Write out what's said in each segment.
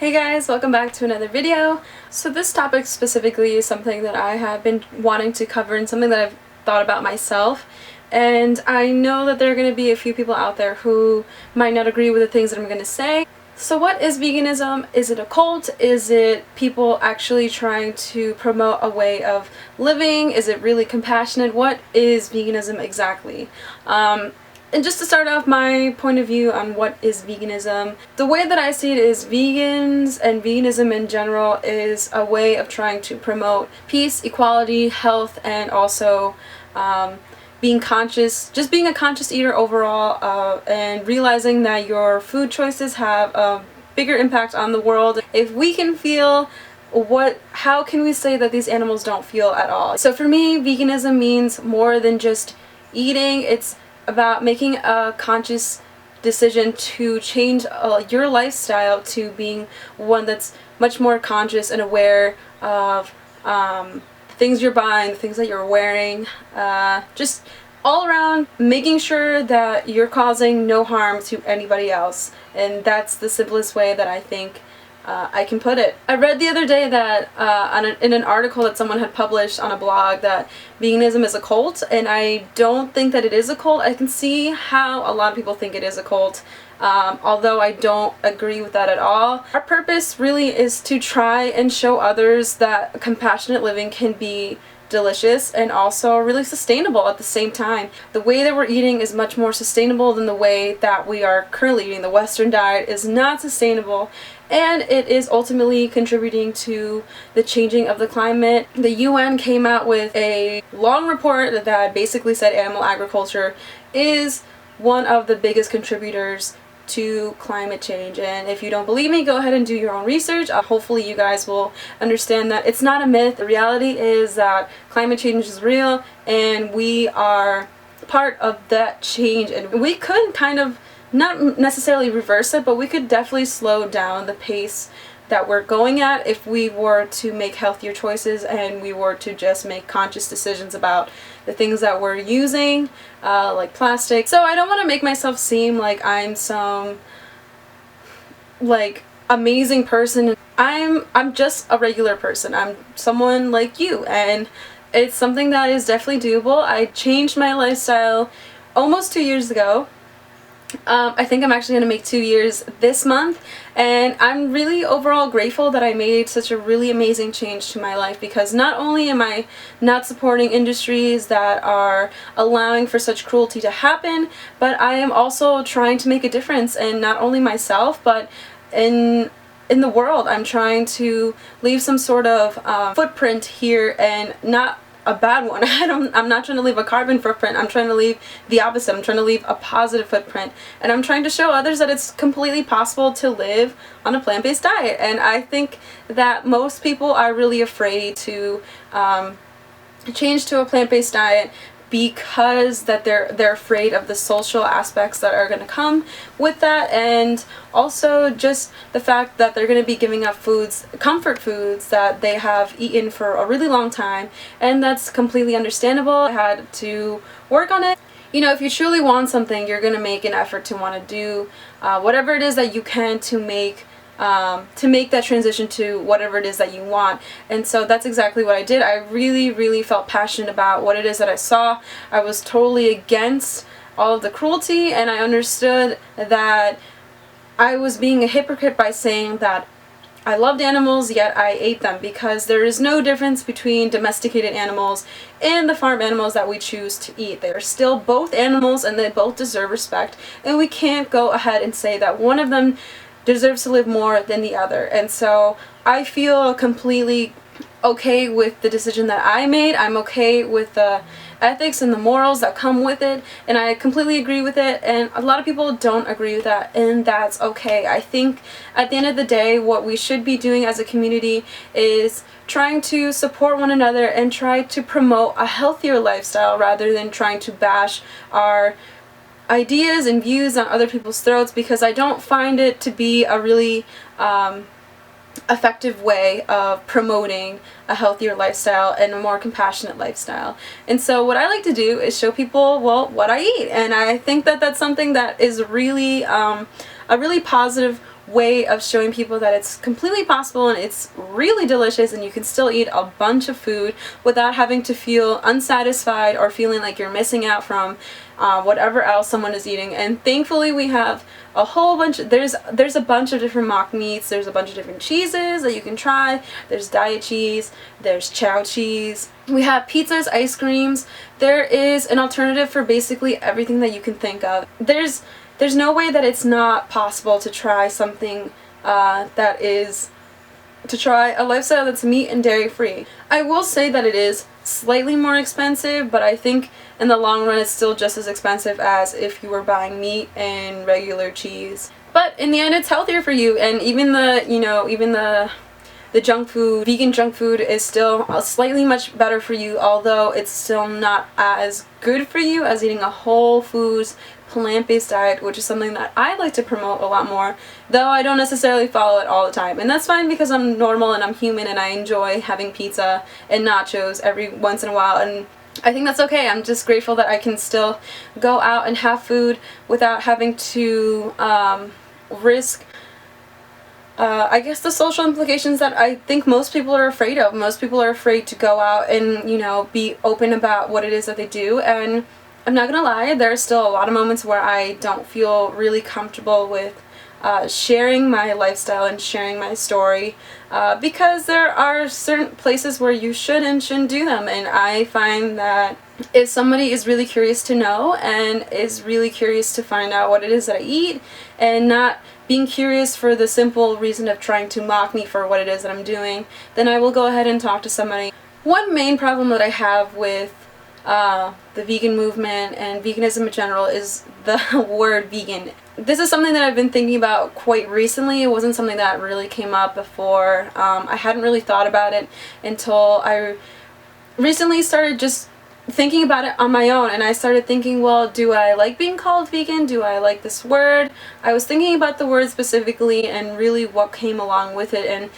Hey guys, welcome back to another video. So this topic specifically is something that I have been wanting to cover and something that I've thought about myself. And I know that there are going to be a few people out there who might not agree with the things that I'm going to say. So what is veganism? Is it a cult? Is it people actually trying to promote a way of living? Is it really compassionate? What is veganism exactly? And just to start off my point of view on what is veganism, the way that I see it is vegans and veganism in general is a way of trying to promote peace, equality, health, and also being conscious, just being a conscious eater overall, and realizing that your food choices have a bigger impact on the world. If we can feel how can we say that these animals don't feel at all? So for me, veganism means more than just eating. It's about making a conscious decision to change your lifestyle to being one that's much more conscious and aware of things you're buying, the things that you're wearing, just all around making sure that you're causing no harm to anybody else. And that's the simplest way that I think I can put it. I read the other day that in an article that someone had published on a blog that veganism is a cult, and I don't think that it is a cult. I can see how a lot of people think it is a cult, although I don't agree with that at all. Our purpose really is to try and show others that compassionate living can be delicious and also really sustainable at the same time. The way that we're eating is much more sustainable than the way that we are currently eating. The Western diet is not sustainable, and it is ultimately contributing to the changing of the climate. The UN came out with a long report that basically said animal agriculture is one of the biggest contributors to climate change. And if you don't believe me, go ahead and do your own research. Hopefully you guys will understand that it's not a myth. The reality is that climate change is real and we are part of that change, and we could kind of not necessarily reverse it, but we could definitely slow down the pace that we're going at if we were to make healthier choices and we were to just make conscious decisions about the things that we're using, like plastic. So I don't want to make myself seem like I'm some amazing person. I'm just a regular person. I'm someone like you, and it's something that is definitely doable. I changed my lifestyle almost 2 years ago. I think I'm actually going to make 2 years this month, and I'm really overall grateful that I made such a really amazing change to my life, because not only am I not supporting industries that are allowing for such cruelty to happen, but I am also trying to make a difference in not only myself but in the world. I'm trying to leave some sort of footprint here, and not a bad one. I'm not trying to leave a carbon footprint. I'm trying to leave the opposite. I'm trying to leave a positive footprint, and I'm trying to show others that it's completely possible to live on a plant-based diet. And I think that most people are really afraid to change to a plant-based diet because that they're afraid of the social aspects that are going to come with that, and also just the fact that they're going to be giving up comfort foods that they have eaten for a really long time, and that's completely understandable. I had to work on it. You know, if you truly want something, you're going to make an effort to want to do whatever it is that you can to make that transition to whatever it is that you want. And so that's exactly what I did. I really felt passionate about what it is that I saw. I was totally against all of the cruelty, and I understood that I was being a hypocrite by saying that I loved animals yet I ate them, because there is no difference between domesticated animals and the farm animals that we choose to eat. They are still both animals and they both deserve respect, and we can't go ahead and say that one of them deserves to live more than the other. And so I feel completely okay with the decision that I made. I'm okay with the ethics and the morals that come with it, and I completely agree with it, and a lot of people don't agree with that, and that's okay. I think at the end of the day, what we should be doing as a community is trying to support one another and try to promote a healthier lifestyle rather than trying to bash our ideas and views on other people's throats, because I don't find it to be a really effective way of promoting a healthier lifestyle and a more compassionate lifestyle. And so what I like to do is show people, well, what I eat, and I think that that's something that is really a really positive way of showing people that it's completely possible and it's really delicious and you can still eat a bunch of food without having to feel unsatisfied or feeling like you're missing out from whatever else someone is eating. And thankfully we have a whole bunch, there's a bunch of different mock meats, there's a bunch of different cheeses that you can try. There's diet cheese, there's chow cheese, we have pizzas, ice creams. There is an alternative for basically everything that you can think of. There's no way that it's not possible to try something to try a lifestyle that's meat and dairy free. I will say that it is slightly more expensive, but I think in the long run it's still just as expensive as if you were buying meat and regular cheese. But in the end it's healthier for you, and even the junk food, vegan junk food is still slightly much better for you, although it's still not as good for you as eating a whole foods plant-based diet, which is something that I like to promote a lot more, though I don't necessarily follow it all the time. And that's fine because I'm normal and I'm human and I enjoy having pizza and nachos every once in a while, and I think that's okay. I'm just grateful that I can still go out and have food without having to risk I guess the social implications that I think most people are afraid of. Most people are afraid to go out and, be open about what it is that they do, and I'm not gonna lie, there are still a lot of moments where I don't feel really comfortable with sharing my lifestyle and sharing my story because there are certain places where you should and shouldn't do them, and I find that if somebody is really curious to know and is really curious to find out what it is that I eat and not being curious for the simple reason of trying to mock me for what it is that I'm doing, then I will go ahead and talk to somebody. One main problem that I have with the vegan movement and veganism in general is the word vegan. This is something that I've been thinking about quite recently. It wasn't something that really came up before. I hadn't really thought about it until I recently started just thinking about it on my own, and I started thinking, well, do I like being called vegan? Do I like this word? I was thinking about the word specifically and really what came along with it, and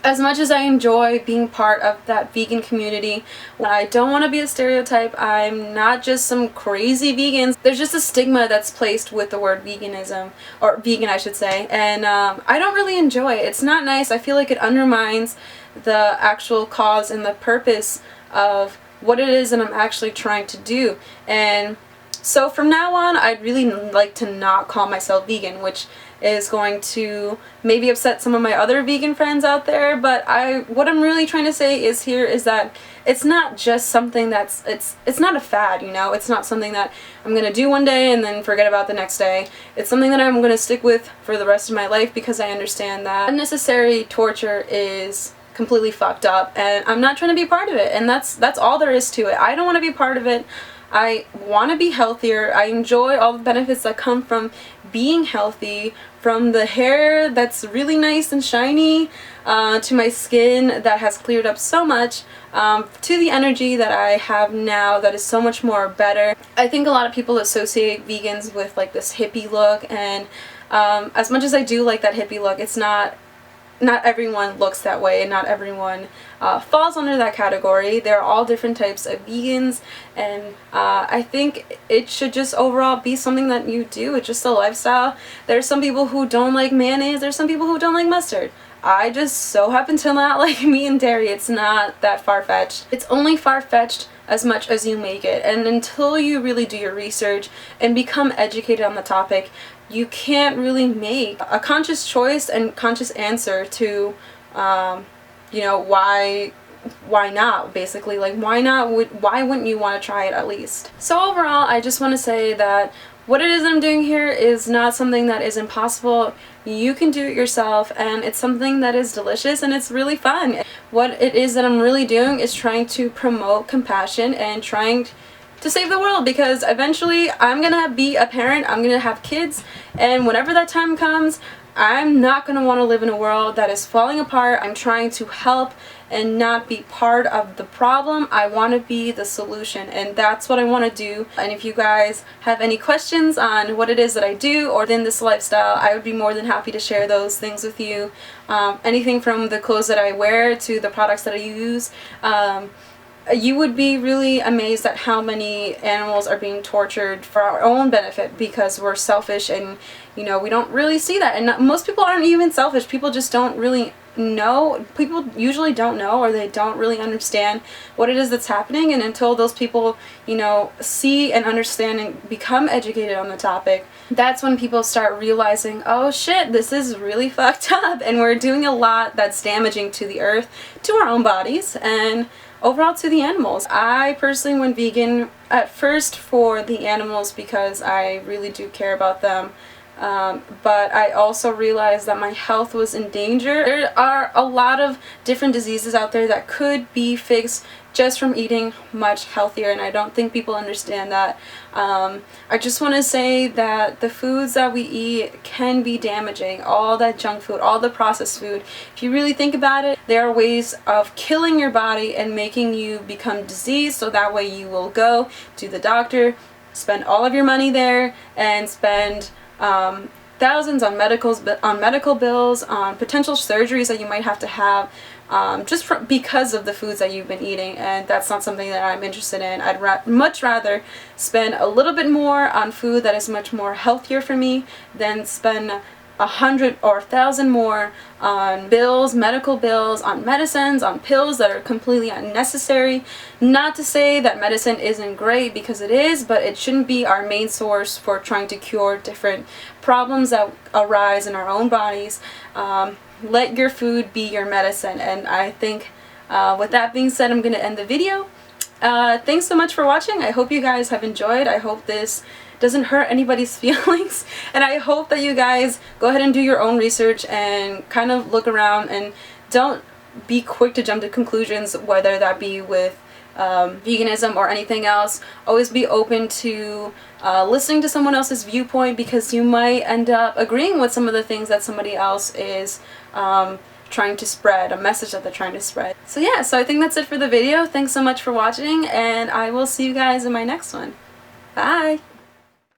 as much as I enjoy being part of that vegan community, I don't want to be a stereotype. I'm not just some crazy vegans. There's just a stigma that's placed with the word veganism, or vegan I should say, and I don't really enjoy it. It's not nice. I feel like it undermines the actual cause and the purpose of what it is that I'm actually trying to do. And so from now on, I'd really like to not call myself vegan, which is going to maybe upset some of my other vegan friends out there, but what I'm really trying to say is that it's not just something that's, it's not a fad, it's not something that I'm gonna do one day and then forget about the next day. It's something that I'm gonna stick with for the rest of my life because I understand that unnecessary torture is completely fucked up, and I'm not trying to be part of it, and that's all there is to it. I don't want to be part of it. I want to be healthier. I enjoy all the benefits that come from being healthy, from the hair that's really nice and shiny, to my skin that has cleared up so much, to the energy that I have now that is so much more better. I think a lot of people associate vegans with like this hippie look, and as much as I do like that hippie look, it's not everyone looks that way, and not everyone falls under that category. There are all different types of vegans, and I think it should just overall be something that you do. It's just a lifestyle. There's some people who don't like mayonnaise, there's some people who don't like mustard. I just so happen to not like meat and dairy. It's not that far-fetched. It's only far-fetched as much as you make it, and until you really do your research and become educated on the topic, you can't really make a conscious choice and conscious answer to, why not, basically. Like, why wouldn't you want to try it at least? So overall, I just want to say that what it is that I'm doing here is not something that is impossible. You can do it yourself, and it's something that is delicious and it's really fun. What it is that I'm really doing is trying to promote compassion and trying to save the world, because eventually I'm gonna be a parent, I'm gonna have kids, and whenever that time comes, I'm not gonna want to live in a world that is falling apart. I'm trying to help and not be part of the problem. I want to be the solution, and that's what I want to do. And if you guys have any questions on what it is that I do or in this lifestyle, I would be more than happy to share those things with you. Anything from the clothes that I wear to the products that I use. you would be really amazed at how many animals are being tortured for our own benefit because we're selfish, and we don't really see that. And most people aren't even selfish. People just don't really know. People usually don't know, or they don't really understand what it is that's happening. And until those people see and understand and become educated on the topic, that's when people start realizing, oh shit, this is really fucked up, and we're doing a lot that's damaging to the earth, to our own bodies, and overall to the animals. I personally went vegan at first for the animals because I really do care about them. But I also realized that my health was in danger. There are a lot of different diseases out there that could be fixed just from eating much healthier, and I don't think people understand that. I just want to say that the foods that we eat can be damaging. All that junk food, all the processed food, if you really think about it, there are ways of killing your body and making you become diseased, so that way you will go to the doctor, spend all of your money there, and spend thousands on medical bills, on potential surgeries that you might have to have, just because of the foods that you've been eating. And that's not something that I'm interested in. I'd much rather spend a little bit more on food that is much more healthier for me than spend 100 or 1,000 more on bills, medical bills, on medicines, on pills that are completely unnecessary. Not to say that medicine isn't great, because it is, but it shouldn't be our main source for trying to cure different problems that arise in our own bodies. Let your food be your medicine. And I think with that being said, I'm going to end the video. Thanks so much for watching. I hope you guys have enjoyed. I hope this doesn't hurt anybody's feelings, and I hope that you guys go ahead and do your own research and kind of look around, and don't be quick to jump to conclusions, whether that be with veganism or anything else. Always be open to listening to someone else's viewpoint, because you might end up agreeing with some of the things that somebody else is trying to spread, a message that they're trying to spread. So yeah, so I think that's it for the video. Thanks so much for watching, and I will see you guys in my next one. Bye!